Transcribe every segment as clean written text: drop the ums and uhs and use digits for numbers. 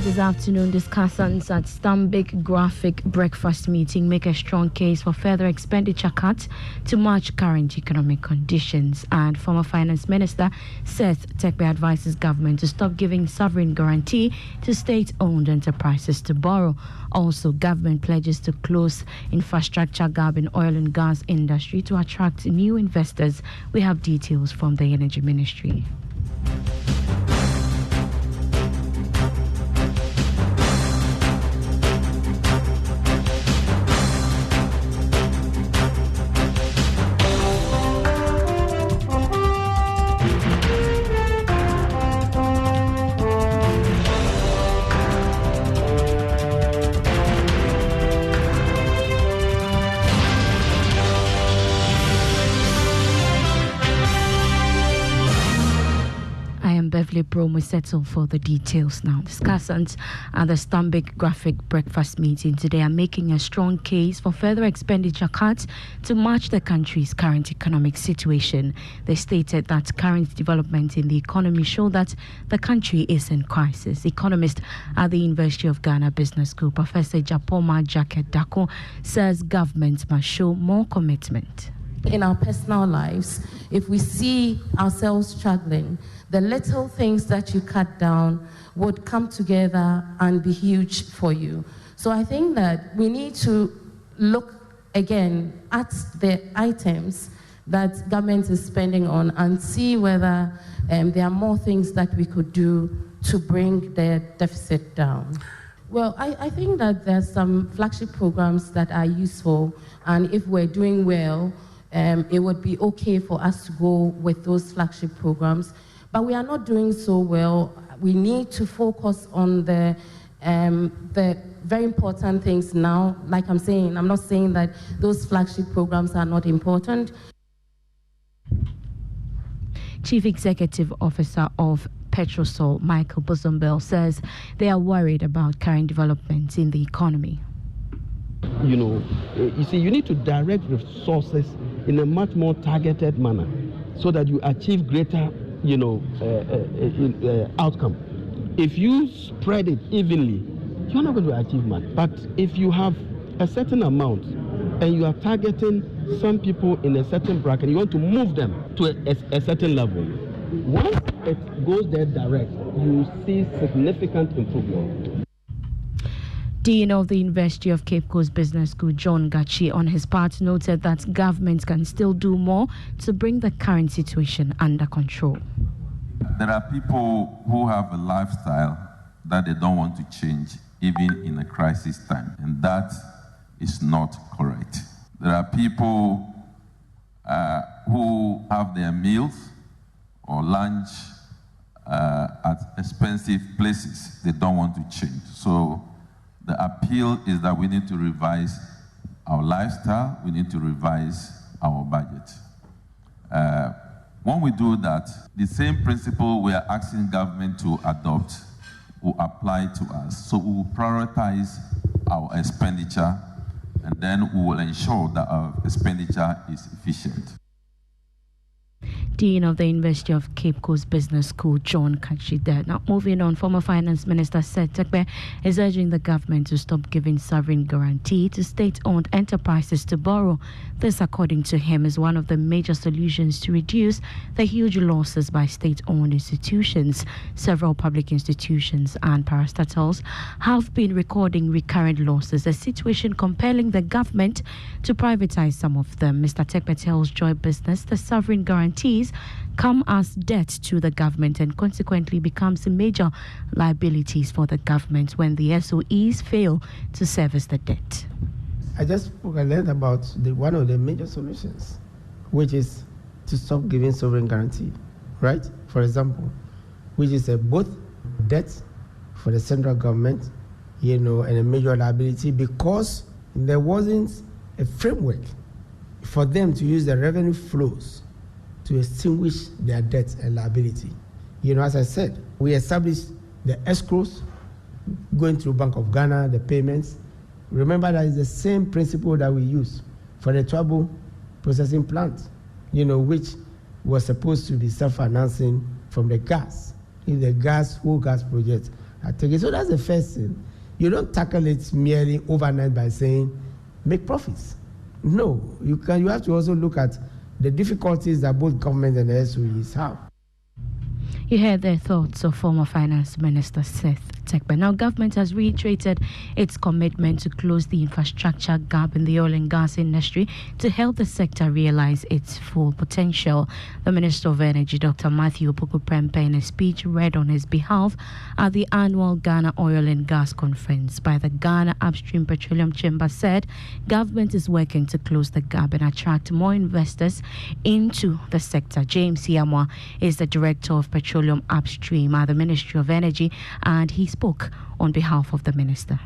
this afternoon, discussants at Stanbic graphic breakfast meeting make a strong case for further expenditure cuts to match current economic conditions. And former Finance Minister Seth Tekpe advises government to stop giving sovereign guarantee to state-owned enterprises to borrow. Also, government pledges to close infrastructure gap in oil and gas industry to attract new investors. We have details from the Energy Ministry. Beverly Brom will settle for the details now. Discussants at the Stanbic graphic breakfast meeting today are making a strong case for further expenditure cuts to match the country's current economic situation. They stated that current developments in the economy show that the country is in crisis. Economist at the University of Ghana Business School, Professor Japoma Jacket Dako, says government must show more commitment. In our personal lives, if we see ourselves struggling, the little things that you cut down would come together and be huge for you. So I think that we need to look again at the items that government is spending on and see whether there are more things that we could do to bring the deficit down. Well, I think that there's some flagship programs that are useful, and if we're doing well, it would be okay for us to go with those flagship programs. But we are not doing so well. We need to focus on the very important things now. Like I'm saying, I'm not saying that those flagship programs are not important. Chief Executive Officer of Petrosol, Michael Bosombel, says they are worried about current developments in the economy. You see, you need to direct resources in a much more targeted manner so that you achieve greater outcome. If you spread it evenly, you're not going to achieve much. But if you have a certain amount and you are targeting some people in a certain bracket, you want to move them to a certain level. Once it goes there direct, you see significant improvement. Dean of the University of Cape Coast Business School, John Gachi, on his part, noted that government can still do more to bring the current situation under control. There are people who have a lifestyle that they don't want to change, even in a crisis time, and that is not correct. There are people who have their meals or lunch at expensive places. They don't want to change. So the appeal is that we need to revise our lifestyle, we need to revise our budget. When we do that, the same principle we are asking government to adopt will apply to us. So we will prioritize our expenditure, and then we will ensure that our expenditure is efficient. Dean of the University of Cape Coast Business School, John Gachi there. Now, moving on, former Finance Minister Seth Tekpe is urging the government to stop giving sovereign guarantee to state-owned enterprises to borrow. This, according to him, is one of the major solutions to reduce the huge losses by state-owned institutions. Several public institutions and parastatals have been recording recurrent losses, a situation compelling the government to privatize some of them. Mr. Tekpe tells Joy Business the sovereign guarantees come as debt to the government and consequently becomes major liabilities for the government when the SOEs fail to service the debt. I just learned about one of the major solutions, which is to stop giving sovereign guarantee, right? For example, which is both debt for the central government, and a major liability because there wasn't a framework for them to use the revenue flows to extinguish their debt and liability. As I said, we established the escrows going through Bank of Ghana, the payments. Remember that is the same principle that we use for the Trouble processing plant, which was supposed to be self-financing from the gas, in the whole gas project. I take it. So that's the first thing. You don't tackle it merely overnight by saying, make profits. No, you have to also look at the difficulties that both government and the SOEs have. You heard the thoughts of former Finance Minister Seth Tekpe. Now, government has reiterated its commitment to close the infrastructure gap in the oil and gas industry to help the sector realize its full potential. The Minister of Energy, Dr. Matthew Opoku-Prempeh, in a speech read on his behalf at the annual Ghana Oil and Gas Conference by the Ghana Upstream Petroleum Chamber, said government is working to close the gap and attract more investors into the sector. James Yamwa is the Director of Petroleum Upstream at the Ministry of Energy, and he spoke on behalf of the minister.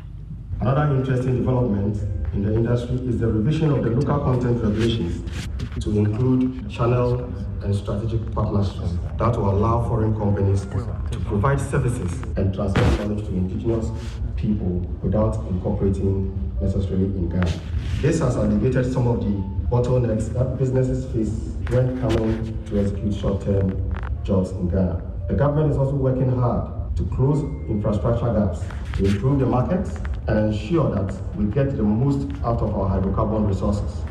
Another interesting development in the industry is the revision of the local content regulations to include channel and strategic partnerships that will allow foreign companies to provide services and transfer knowledge to indigenous people without incorporating necessarily in Ghana. This has alleviated some of the bottlenecks that businesses face when coming to execute short-term jobs in Ghana. The government is also working hard to close infrastructure gaps, to improve the markets, and ensure that we get the most out of our hydrocarbon resources.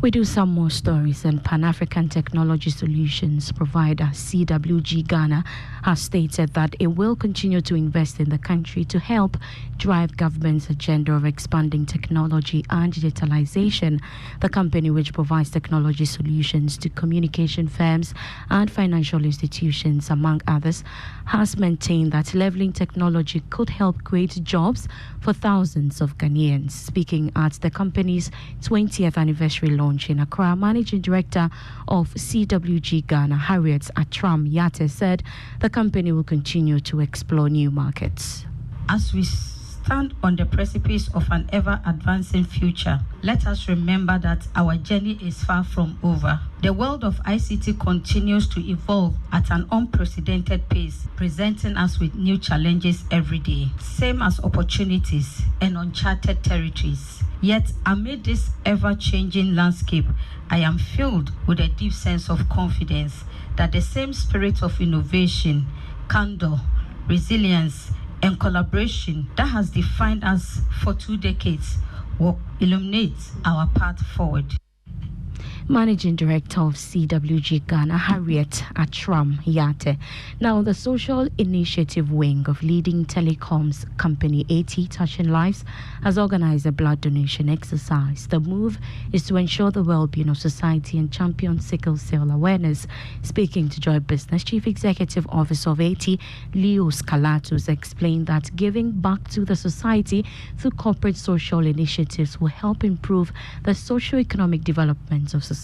We do some more stories, and Pan-African Technology Solutions provider CWG Ghana has stated that it will continue to invest in the country to help drive government's agenda of expanding technology and digitalization. The company, which provides technology solutions to communication firms and financial institutions, among others, has maintained that leveling technology could help create jobs for thousands of Ghanaians. Speaking at the company's 20th anniversary launch in Accra, Managing Director of CWG Ghana, Harriet Atram Yate, said the company will continue to explore new markets. As we stand on the precipice of an ever-advancing future, let us remember that our journey is far from over. The world of ICT continues to evolve at an unprecedented pace, presenting us with new challenges every day, same as opportunities and uncharted territories. Yet, amid this ever-changing landscape, I am filled with a deep sense of confidence that the same spirit of innovation, candor, resilience, and collaboration that has defined us for 2 decades will illuminate our path forward. Managing Director of CWG Ghana, Harriet Atram Yate. Now, the social initiative wing of leading telecoms company AT Touching Lives has organized a blood donation exercise. The move is to ensure the well-being of society and champion sickle cell awareness. Speaking to Joy Business, Chief Executive Officer of AT, Leo Scalatus, explained that giving back to the society through corporate social initiatives will help improve the socio-economic development of society.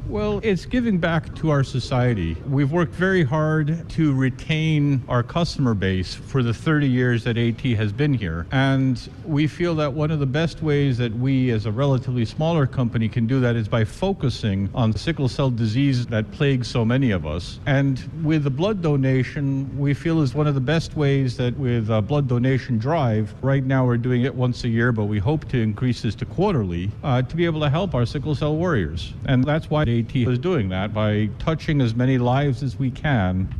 Well, it's giving back to our society. We've worked very hard to retain our customer base for the 30 years that AT has been here. And we feel that one of the best ways that we as a relatively smaller company can do that is by focusing on sickle cell disease that plagues so many of us. And with the blood donation, we feel is one of the best ways that with a blood donation drive, right now we're doing it once a year, but we hope to increase this to quarterly, to be able to help our sickle cell warriors. And that's why AT is doing that, by touching as many lives as we can.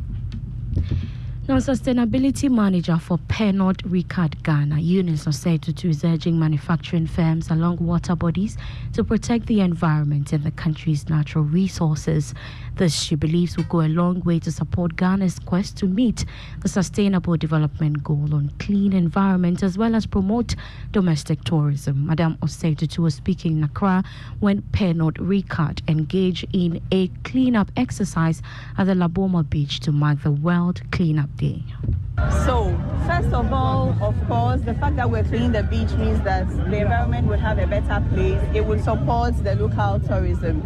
Now, Sustainability Manager for Pernod Ricard Ghana, Eunice Osetutu, is urging manufacturing firms along water bodies to protect the environment and the country's natural resources. This, she believes, will go a long way to support Ghana's quest to meet the Sustainable Development Goal on clean environment, as well as promote domestic tourism. Madame Osetutu was speaking in Accra when Pernod Ricard engaged in a cleanup exercise at the Laboma Beach to mark the World Cleanup Day. So, first of all, of course, the fact that we're cleaning the beach means that the environment will have a better place. It will support the local tourism.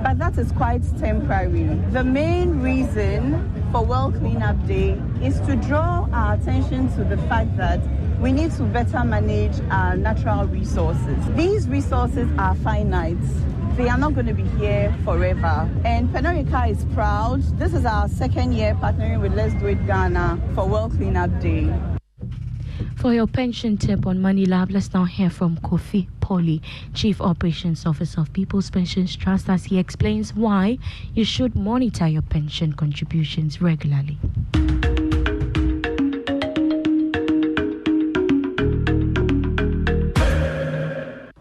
But that is quite temporary. The main reason for World Cleanup Day is to draw our attention to the fact that we need to better manage our natural resources. These resources are finite. They are not going to be here forever. And Pernod Ricard is proud. This is our second year partnering with Let's Do It Ghana for World Cleanup Day. For your pension tip on Money Lab, let's now hear from Kofi Poli, Chief Operations Officer of People's Pensions Trust, as he explains why you should monitor your pension contributions regularly.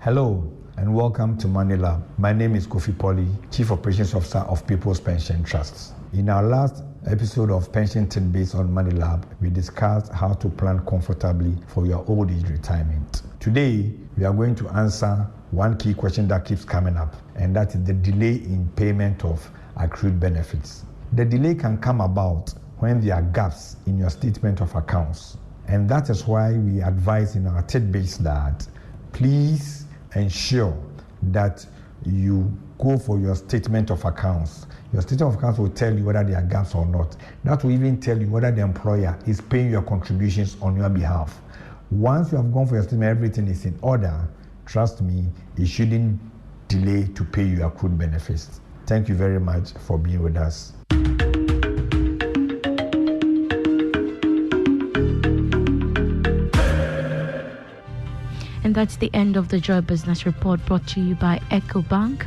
Hello and welcome to Money Lab. My name is Kofi Polly, Chief Operations Officer of People's Pension Trusts. In our last episode of Pension Tidbits on Money Lab, we discussed how to plan comfortably for your old age retirement. Today, we are going to answer one key question that keeps coming up, and that is the delay in payment of accrued benefits. The delay can come about when there are gaps in your statement of accounts, and that is why we advise in our tidbits that please ensure that you go for your statement of accounts. Your statement of accounts will tell you whether there are gaps or not. That will even tell you whether the employer is paying your contributions on your behalf. Once you have gone for your statement, everything is in order. Trust me, it shouldn't delay to pay your accrued benefits. Thank you very much for being with us. And that's the end of the Joy Business Report, brought to you by EcoBank,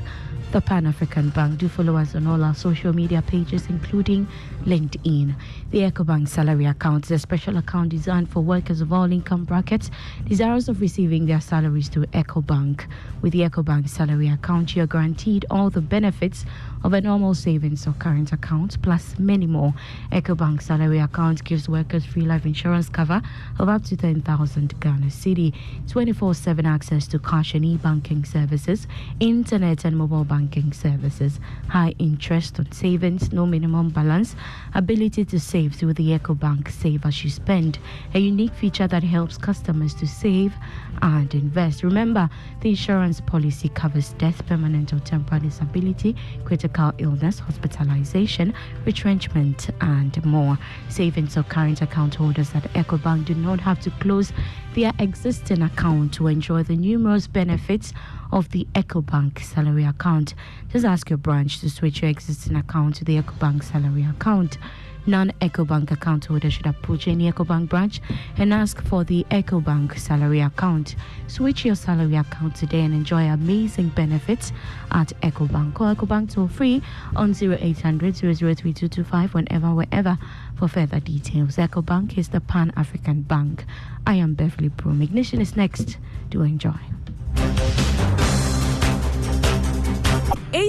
the Pan-African Bank. Do follow us on all our social media pages, including LinkedIn. The EcoBank salary account is a special account designed for workers of all income brackets desirous of receiving their salaries through EcoBank. With the EcoBank salary account, you're guaranteed all the benefits of a normal savings or current account, plus many more. EcoBank salary account gives workers free life insurance cover of up to 10,000 Ghana Cedi, 24/7 access to cash and e-banking services, internet and mobile banking services, high interest on savings, no minimum balance, ability to save through the EcoBank Save As You Spend, a unique feature that helps customers to save and invest. Remember, the insurance policy covers death, permanent or temporary disability, critical illness, hospitalization, retrenchment, and more. Savings or current account holders at EcoBank do not have to close their existing account to enjoy the numerous benefits of the EcoBank salary account. Just ask your branch to switch your existing account to the EcoBank salary account. Non-EcoBank account holder should approach any EcoBank branch and ask for the EcoBank salary account. Switch your salary account today and enjoy amazing benefits at EcoBank. Call EcoBank toll free on 0800 003225 wherever for further details. EcoBank is the Pan-African Bank. I am Beverly Broom. Ignition is next. Do enjoy.